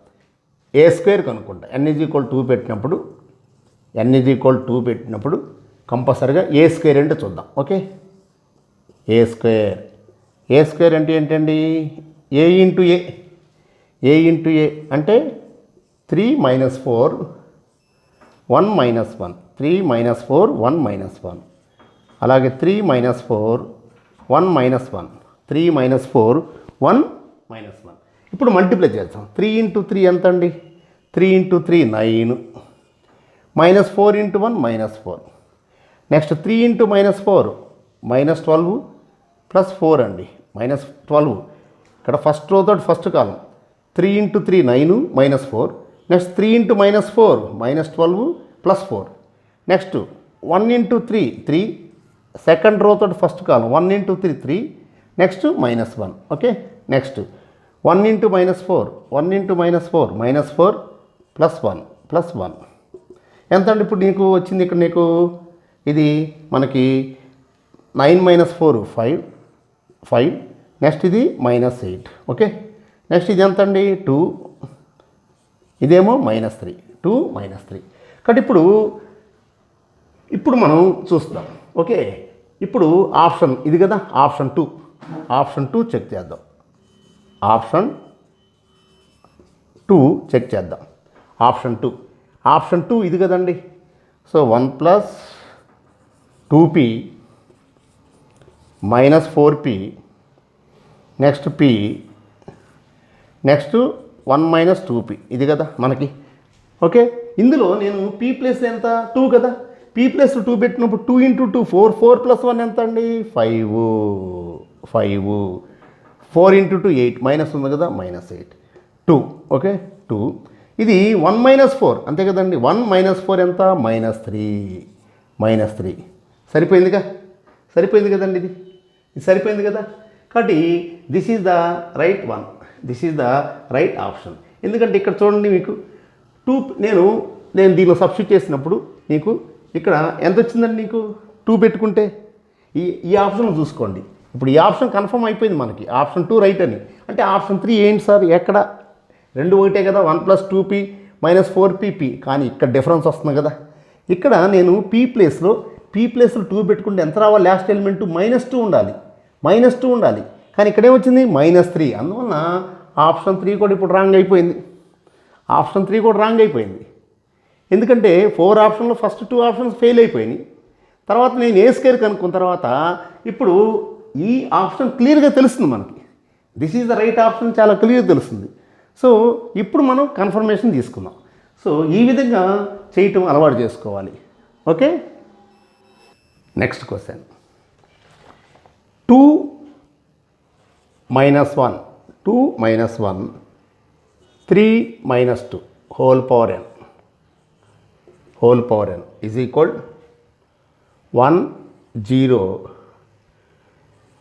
n = 2 పెట్టినప్పుడు, n = 2 పెట్టినప్పుడు కంపల్సరీగా a² అంటే చూద్దాం. ఓకే, a² అంటే ఏంటండి? a ఇంటూ a అంటే 3 - 4 1 - 1, 3 - 4 1 - 1, అలాగే 3 - 4 1 - 1, 3 - 4 1 - 1. ఇప్పుడు మల్టిప్లై చేద్దాం. 3 × 3 ఎంత అండి? 3 × 3 9, -4 × 1 -4. నెక్స్ట్ 3 × -4 -12 + 4 అండి, -12. ఇక్కడ ఫస్ట్ రో తోటి first column 3 × 3 9 -4. Next 3 × -4 -12 + 4. Next 1 × 3 3, second row తోటి first column 1 × 3 3, next -1. Okay, next 1 × -4 1 × -4 -4 + 1 + 1 ఎంత అండి? ఇప్పుడు నీకు వచ్చింది ఇక్కడ నీకు ఇది మనకి 9 - 4 5. నెక్స్ట్ ఇది -8. ఓకే, నెక్స్ట్ ఇది ఎంత అండి? 2, ఇదేమో -3 2 -3. కాబట్టి ఇప్పుడు మనం చూస్తాం. ఓకే, ఇప్పుడు ఆప్షన్ ఇది కదా, ఆప్షన్ 2 చెక్ చేద్దాం. ఆప్షన్ 2 చెక్ చేద్దాం. ఆప్షన్ 2 ఇది కదండి. So 1 + 2p -4p, next p, next 1 - 2p, ఇది కదా మనకి. ఓకే, ఇందులో నేను p ప్లేస్ ఎంత? 2 కదా, p ప్లస్ 2 పెట్టినప్పుడు 2 × 2 4, 4 + 1 ఎంత అండి? 5, 4 × 2 8, మైనస్ ఉంది కదా, -8 2. ఓకే, 2. ఇది 1 - 4 అంతే కదండి. 1 - 4 ఎంత? -3. సరిపోయింది కదండి, ఇది సరిపోయింది కదా. కాబట్టి this is the right one, this is the right option. ఎందుకంటే ఇక్కడ చూడండి మీకు 2 నేను దీనిలో సబ్స్టిట్యూట్ చేసినప్పుడు నీకు ఇక్కడ ఎంత వచ్చిందండి? నీకు 2 పెట్టుకుంటే ఈ ఆప్షన్ చూసుకోండి. ఇప్పుడు ఈ ఆప్షన్ కన్ఫర్మ్ అయిపోయింది మనకి, ఆప్షన్ 2 రైట్ అని. అంటే ఆప్షన్ 3 ఏంటి సార్? ఎక్కడ 2 ఒకటే కదా, 1 + 2p -4pp. కానీ ఇక్కడ డిఫరెన్స్ వస్తుంది కదా. ఇక్కడ నేను p ప్లేస్లో 2 పెట్టుకుంటే ఎంత రావాలి? లాస్ట్ ఎలిమెంట్ -2 ఉండాలి, -2 ఉండాలి. కానీ ఇక్కడ ఏమొచ్చింది? -3. అందువలన ఆప్షన్ 3 కూడా ఇప్పుడు రాంగ్ అయిపోయింది. ఎందుకంటే 4 ఆప్షన్లో ఫస్ట్ 2 ఆప్షన్స్ ఫెయిల్ అయిపోయినాయి. తర్వాత నేను ఏ స్క్వేర్ కనుక్కున్న తర్వాత ఇప్పుడు ఈ ఆప్షన్ క్లియర్గా తెలుస్తుంది మనకి. This is the right option చాలా క్లియర్గా తెలుస్తుంది. సో ఇప్పుడు మనం కన్ఫర్మేషన్ తీసుకుందాం. సో ఈ విధంగా చేయటం అలవాటు చేసుకోవాలి. Okay, next question. 2 - 1 2 - 1 3 - 2 whole power n is equal 1 0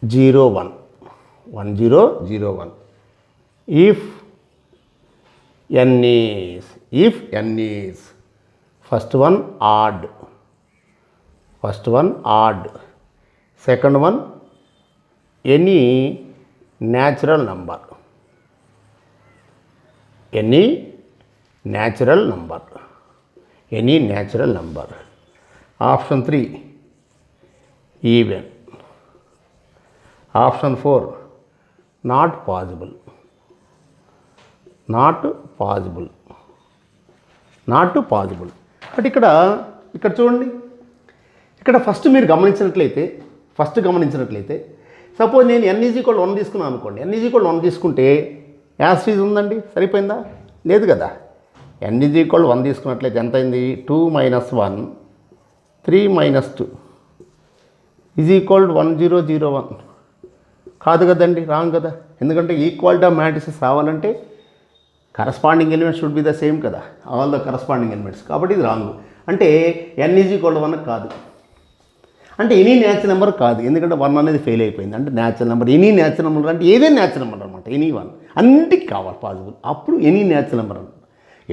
0 1 1 0 0 1 if n is first one odd, second one any natural number, any natural number. Option 3 even. Option 4 not possible. But ఇక్కడ చూడండి, ఇక్కడ ఫస్ట్ గమనించినట్లయితే సపోజ్ నేను n = 1 తీసుకున్నాను అనుకోండి. n = 1 తీసుకుంటే as fees ఉందండి, సరిపోయిందా? లేదు కదా. n = 1 తీసుకున్నట్లయితే ఎంత అయింది? 2 - 1 3 - 2 = 1 0 0 1 కాదు కదండి, రాంగ్ కదా. ఎందుకంటే ఈక్వాలిటీ ఆఫ్ మ్యాట్రిసెస్ రావాలంటే corresponding elements should be the same కదా, ఆల్ ద కరస్పాండింగ్ ఎలిమెంట్స్. కాబట్టి ఇది రాంగ్. అంటే n = 1 కాదు, అంటే ఎనీ న్యాచురల్ నెంబర్ కాదు. ఎందుకంటే 1 అనేది ఫెయిల్ అయిపోయింది. అంటే natural number, any natural number అంటే ఏదైనా న్యాచురల్ నెంబర్ అనమాట. ఎనీ 1 అన్నిటికీ కావాలి పాసిబుల్, అప్పుడు ఎనీ న్యాచురల్ నెంబర్ అనమాట.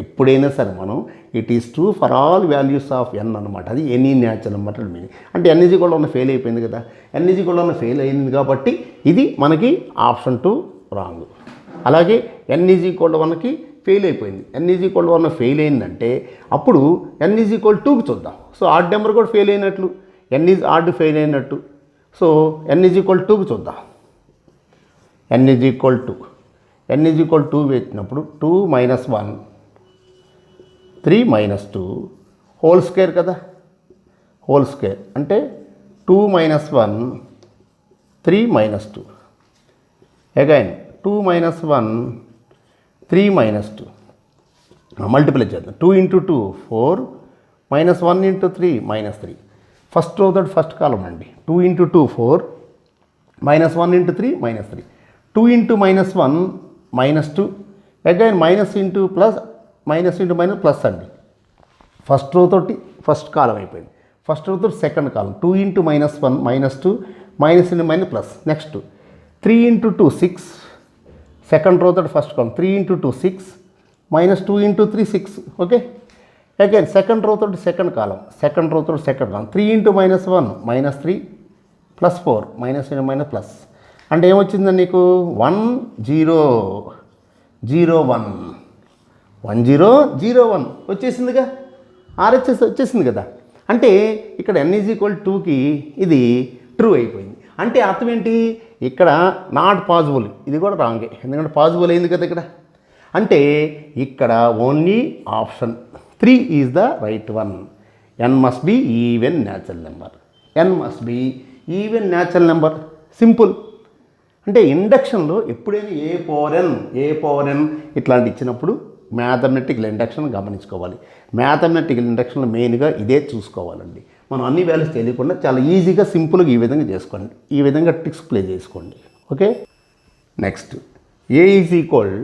ఎప్పుడైనా సరే మనం it is true for all values of n అనమాట. అది ఎనీ న్యాచురల్ నెంబర్ మీనింగ్. అంటే n = 1 ఫెయిల్ అయిపోయింది కదా, n = 1 ఫెయిల్ అయింది కాబట్టి ఇది మనకి ఆప్షన్ 2 రాంగ్. అలాగే n = 1కి ఫెయిల్ అయిపోయింది. n = 1 ఫెయిల్ అయిందంటే అప్పుడు n = 2కి చూద్దాం. సో ఆడ్ నెంబర్ కూడా ఫెయిల్ అయినట్లు, n ఈజ్ ఆడ్ ఫెయిల్ అయినట్టు. సో n = 2కి చూద్దాం. n = 2 పెట్టినప్పుడు 2 - 1 3 - 2 హోల్ స్క్వేర్ కదా, హోల్ స్క్వేర్ అంటే 2 - 1 3 - 2 అగైన్ 2 - 1 3 - 2 మల్టిప్లై చేద్దాం. 2 × 2 4 -1 × 3 -3. ఫస్ట్ రో తోటి ఫస్ట్ కాలం అండి. 2 × 2 4 -1 × 3 -3. 2 × -1 -2 again minus into plus plus అండి. ఫస్ట్ రో తోటి ఫస్ట్ కాలం అయిపోయింది. ఫస్ట్ రో తోటి second column 2 × -1 -2 -× plus. Next 3 × 2 6 second row తోటి first column 3 × 2 6 -2 × 3 6. Okay, again second row తోటి సెకండ్ కాలం 3 × -1 -3 +4 -× ప్లస్. అంటే ఏమొచ్చిందండి నీకు 1 0 0 1 1 0 0 1 వచ్చేసిందిగా, RHS వచ్చేసింది కదా. అంటే ఇక్కడ n = 2కి ఇది ట్రూ అయిపోయింది. అంటే అర్థం ఏంటి? ఇక్కడ నాట్ పాసిబుల్, ఇది కూడా రాంగే, ఎందుకంటే పాసిబుల్ అయింది కదా ఇక్కడ. అంటే ఇక్కడ only option 3 is the right one. n must be even natural number. Simple. అంటే ఇండక్షన్లో ఎప్పుడైనా ఏ పవర్ n ఇట్లాంటి ఇచ్చినప్పుడు మ్యాథమెటికల్ ఇండక్షన్ గమనించుకోవాలి. మ్యాథమెటికల్ ఇండక్షన్లో మెయిన్గా ఇదే చూసుకోవాలండి. మనం అన్ని వాల్యూస్ తెలియకుండా చాలా ఈజీగా సింపుల్గా ఈ విధంగా చేసుకోండి. ఈ విధంగా ట్రిక్స్ ప్లే చేసుకోండి. Okay, next a is equal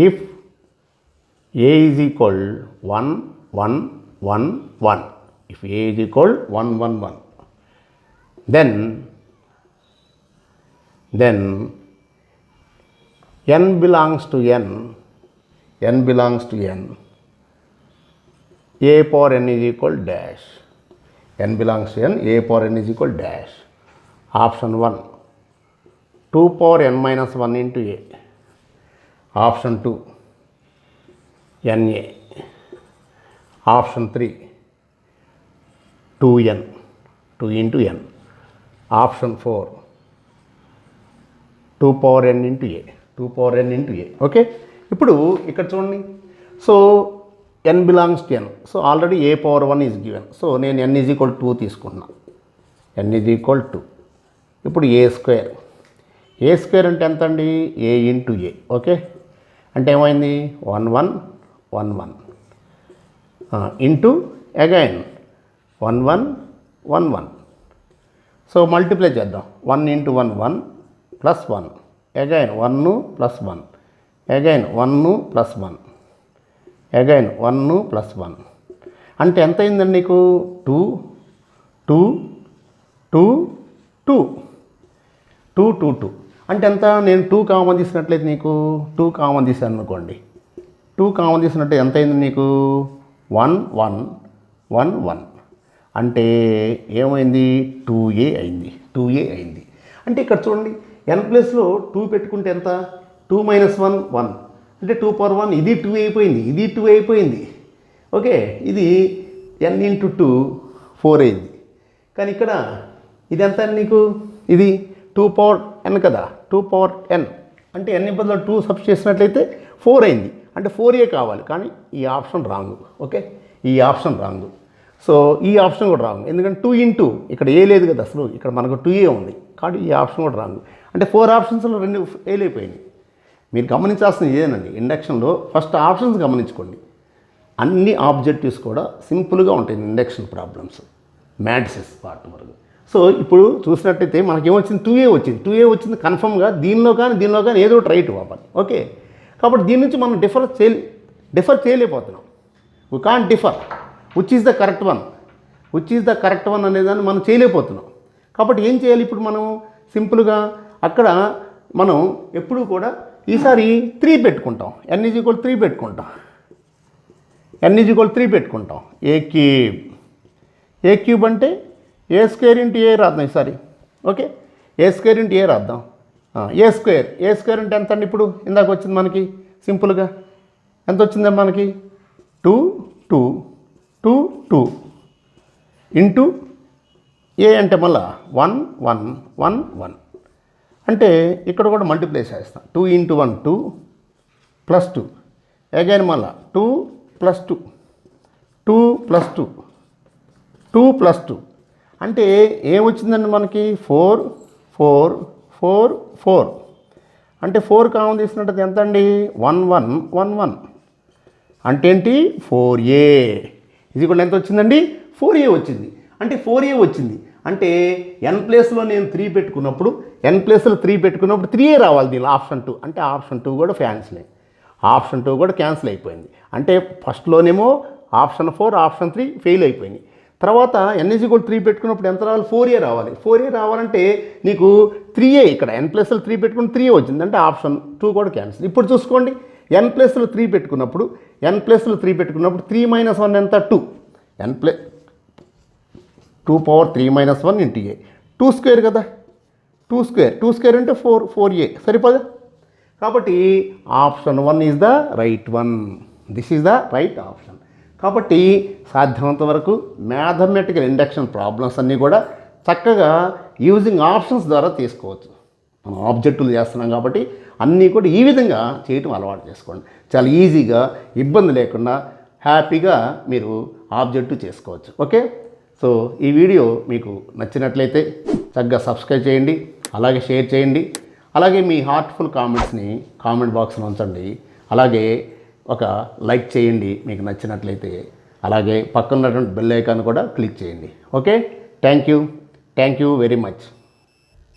if a is equal 1 1 1 1 if a is equal 1 1 1 then n belongs to n a power n is equal dash. n belongs to n a power n is equal dash. Option 1 2 power n minus 1 into a. Option 2 na. Option 3 2n 2 into n. Option 4 2 power n into a. Okay, ఇప్పుడు ఇక్కడ చూడండి. So n belongs to n. So already a power 1 is given. So నేను n is equal 2 తీసుకున్నా. n is equal 2. ఇప్పుడు a square. a square అంటే ఎంత అండి? a into a. Okay, అంటే ఏమైంది? 1 1 1 1 ఇంటూ అగైన్ 1 1 1 1. సో మల్టిప్లై చేద్దాం. 1 into 1 1 plus 1 again 1 plus 1 again 1 plus 1 again 1 plus 1 అంటే ఎంత అయిందండి నీకు? 2 2 2 2 2 2 2 అంటే ఎంత? నేను 2 కామన్ తీసినట్లయితే నీకు 2 కామన్ తీసాను అనుకోండి. 2 కామన్ తీసినట్టు ఎంత అయింది నీకు? 1 1 1 1 అంటే ఏమైంది? 2a అయింది. 2a అయింది. అంటే ఇక్కడ చూడండి, n ప్లేస్లో 2 పెట్టుకుంటే ఎంత? 2 - 1 1 అంటే 2 పవర్ 1. ఇది 2 అయిపోయింది, ఇది 2 అయిపోయింది. ఓకే, ఇది n ఇంటూ 2 4 అయింది. కానీ ఇక్కడ ఇది ఎంత నీకు? ఇది 2 పవర్ n కదా, 2 పవర్ n అంటే n బదులు 2 సబ్స్టిట్యూట్ చేసినట్లయితే 4 అయింది. అంటే 4a కావాలి, కానీ ఈ ఆప్షన్ రాంగ్. ఓకే, ఈ ఆప్షన్ రాంగ్. సో ఈ ఆప్షన్ కూడా రాంగ్, ఎందుకంటే 2 ఇంటూ ఇక్కడ ఏ లేదు కదా అసలు, ఇక్కడ మనకు 2a ఉంది. కాబట్టి ఈ ఆప్షన్ కూడా రాంగ్. అంటే 4 ఆప్షన్స్లో 2 ఫెయిల్ అయిపోయినాయి. మీరు గమనించాల్సింది ఇదేనండి, ఇండక్షన్లో ఫస్ట్ ఆప్షన్స్ గమనించుకోండి. అన్ని ఆబ్జెక్టివ్స్ కూడా సింపుల్గా ఉంటాయి ఇండక్షన్ ప్రాబ్లమ్స్, మ్యాట్రిసెస్ పార్ట్ వరకు. సో ఇప్పుడు చూసినట్టయితే మనకేమొచ్చింది? 2a వచ్చింది. 2a వచ్చింది కన్ఫర్మ్గా. దీనిలో కానీ ఏదో ఒకటి రైట్ అవ్వాలి. ఓకే, కాబట్టి దీని నుంచి మనం డిఫర్ చేయలేకపోతున్నాం. We can't differ which is the correct one, which is the correct one అనేదాన్ని మనం చేయలేకపోతున్నాం. కాబట్టి ఏం చేయాలి? ఇప్పుడు మనం సింపుల్గా అక్కడ మనం ఎప్పుడూ కూడా ఈసారి 3 పెట్టుకుంటాం. n ఈజ్ ఈక్వల్ 3 పెట్టుకుంటాం. n ఈజ్ ఈక్వల్ 3 పెట్టుకుంటాం. ఏ క్యూబ్ అంటే a స్క్వేర్ ఇంటూ a రాద్దాం ఈసారి. Okay, a square into a రాద్దాం. ఏ స్క్వేర్ అంటే ఎంత అండి? ఇప్పుడు ఇందాక వచ్చింది మనకి సింపుల్గా ఎంత వచ్చిందండి మనకి? 2 2 2 2 ఇంటూ ఏ అంటే మళ్ళా 1 1 1 1 అంటే ఇక్కడ కూడా మల్టిప్లై చేస్తాం. 2 ఇంటూ 1 2 ప్లస్ 2 అగైన్ మళ్ళా 2 ప్లస్ 2 2 ప్లస్ 2 2 ప్లస్ 2 అంటే ఏమొచ్చిందండి మనకి? 4 4 4 4 అంటే 4 కామన్ తీసినట్టు ఎంత అండి? 1 1 1 1 అంటే ఏంటి? 4a. ఇది కూడా ఎంత వచ్చిందండి? 4a వచ్చింది. అంటే 4a వచ్చింది అంటే n ప్లేస్లో నేను 3 పెట్టుకున్నప్పుడు, n ప్లేస్లో 3 పెట్టుకున్నప్పుడు 3a రావాలి దీనిలో ఆప్షన్ 2. అంటే ఆప్షన్ 2 కూడా ఆప్షన్ 2 కూడా క్యాన్సిల్ అయిపోయింది. అంటే ఫస్ట్లోనేమో ఆప్షన్ 4 ఆప్షన్ 3 ఫెయిల్ అయిపోయింది. తర్వాత n ఈజ్ ఈక్వల్ 3 పెట్టుకున్నప్పుడు ఎంత రావాలి? 4a రావాలి. 4a రావాలంటే నీకు 3a ఇక్కడ n ప్లస్లో 3 పెట్టుకుని 3a వచ్చింది. అంటే ఆప్షన్ 2 కూడా క్యాన్సిల్. ఇప్పుడు చూసుకోండి, n ప్లస్లో 3 పెట్టుకున్నప్పుడు 3 - 1 ఎంత? 2. n plus 2 power 3 - 1 into a. 2 square కదా, 2 స్క్వేర్ అంటే 4a సరిపోదా? కాబట్టి option 1 is the right one. This is the right option. కాబట్టి సాధ్యమంత వరకు మ్యాథమెటికల్ ఇండక్షన్ ప్రాబ్లమ్స్ అన్నీ కూడా చక్కగా యూజింగ్ ఆప్షన్స్ ద్వారా తీసుకోవచ్చు. మనం ఆబ్జెక్టులు చేస్తున్నాం కాబట్టి అన్నీ కూడా ఈ విధంగా చేయటం అలవాటు చేసుకోండి. చాలా ఈజీగా, ఇబ్బంది లేకుండా హ్యాపీగా మీరు ఆబ్జెక్టు చేసుకోవచ్చు. ఓకే, సో ఈ వీడియో మీకు నచ్చినట్లయితే చక్కగా సబ్స్క్రైబ్ చేయండి, అలాగే షేర్ చేయండి, అలాగే మీ హార్ట్ఫుల్ కామెంట్స్ని కామెంట్ బాక్స్లో ఉంచండి, అలాగే ఒక లైక్ చేయండి మీకు నచ్చినట్లయితే, అలాగే పక్కన ఉన్నటువంటి బెల్ ఐకాన్ కూడా క్లిక్ చేయండి. Okay, thank you very much.